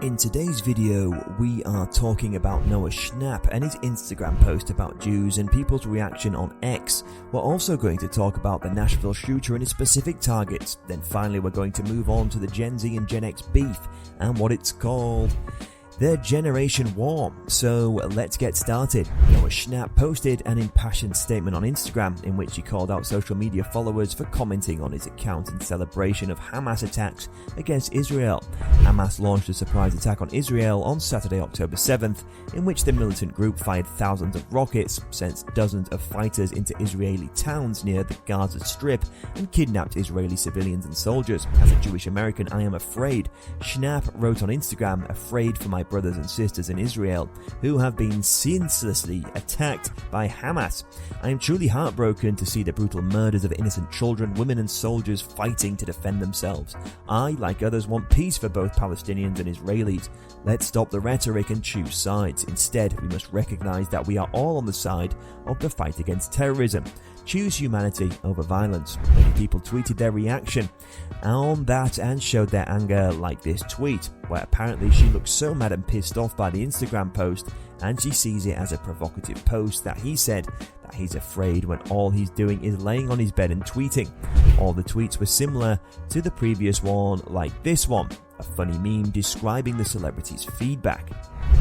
In today's video, we are talking about Noah Schnapp and his Instagram post about Jews and people's reaction on X. We're also going to talk about the Nashville shooter and his specific targets. Then finally we're going to move on to the Gen Z and Gen X beef and what it's called. The Generation War. So let's get started. Noah Schnapp posted an impassioned statement on Instagram in which he called out social media followers for commenting on his account in celebration of Hamas attacks against Israel. Hamas launched a surprise attack on Israel on Saturday, October 7th, in which the militant group fired thousands of rockets, sent dozens of fighters into Israeli towns near the Gaza Strip, and kidnapped Israeli civilians and soldiers. As a Jewish American, I am afraid. Schnapp wrote on Instagram, "Afraid for my brothers and sisters in Israel who have been senselessly attacked by Hamas. I am truly heartbroken to see the brutal murders of innocent children, women and soldiers fighting to defend themselves. I, like others, want peace for both Palestinians and Israelis. Let's stop the rhetoric and choose sides. Instead, we must recognize that we are all on the side of the fight against terrorism. Choose humanity over violence." Many people tweeted their reaction on that and showed their anger, like this tweet, where apparently she looks so mad and pissed off by the Instagram post, and she sees it as a provocative post that he said that he's afraid when all he's doing is laying on his bed and tweeting. All the tweets were similar to the previous one, like this one, a funny meme describing the celebrity's feedback.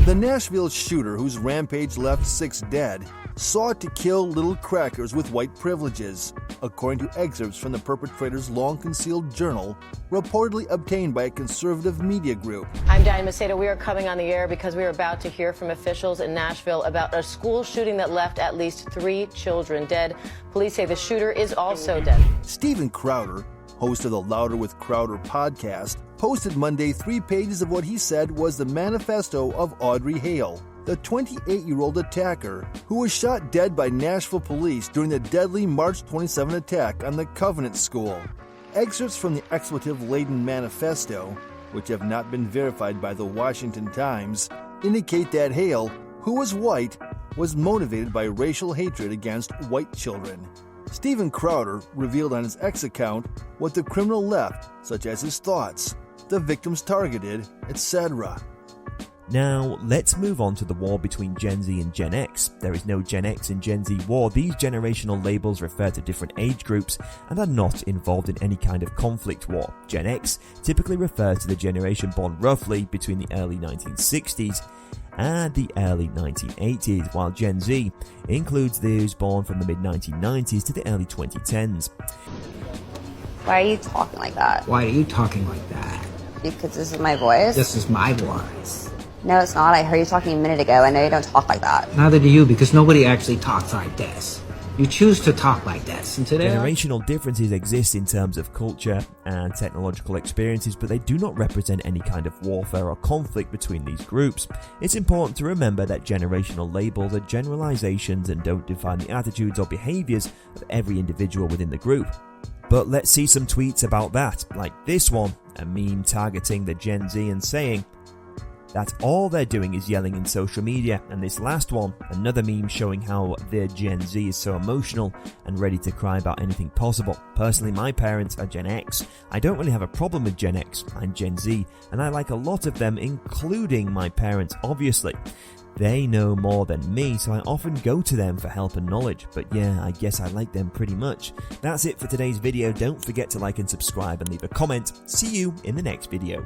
The Nashville shooter, whose rampage left 6 dead, sought to kill little crackers with white privileges, according to excerpts from the perpetrator's long-concealed journal, reportedly obtained by a conservative media group. I'm Diane Macedo. We are coming on the air because we are about to hear from officials in Nashville about a school shooting that left at least 3 children dead. Police say the shooter is also dead. Steven Crowder, host of the Louder with Crowder podcast, posted Monday 3 pages of what he said was the manifesto of Audrey Hale, the 28-year-old attacker who was shot dead by Nashville police during the deadly March 27 attack on the Covenant School. Excerpts from the expletive-laden manifesto, which have not been verified by the Washington Times, indicate that Hale, who was white, was motivated by racial hatred against white children. Steven Crowder revealed on his X account what the criminal left, such as his thoughts, the victims targeted, etc. Now, let's move on to the war between Gen Z and Gen X. There is no Gen X and Gen Z war. These generational labels refer to different age groups and are not involved in any kind of conflict war. Gen X typically refers to the generation born roughly between the early 1960s and the early 1980s, while Gen Z includes those born from the mid-1990s to the early 2010s. Why are you talking like that? Why are you talking like that? Because this is my voice? This is my voice. No, it's not. I heard you talking a minute ago. I know you don't talk like that. Neither do you, because nobody actually talks like this. You choose to talk like this. And today, generational differences exist in terms of culture and technological experiences, but they do not represent any kind of warfare or conflict between these groups. It's important to remember that generational labels are generalizations and don't define the attitudes or behaviors of every individual within the group. But let's see some tweets about that, like this one, a meme targeting the Gen Z and saying that all they're doing is yelling in social media, and this last one, another meme showing how their Gen Z is so emotional and ready to cry about anything possible. Personally, my parents are Gen X. I don't really have a problem with Gen X. I'm Gen Z, and I like a lot of them, including my parents, obviously. They know more than me, so I often go to them for help and knowledge, but yeah, I guess I like them pretty much. That's it for today's video. Don't forget to like and subscribe and leave a comment. See you in the next video.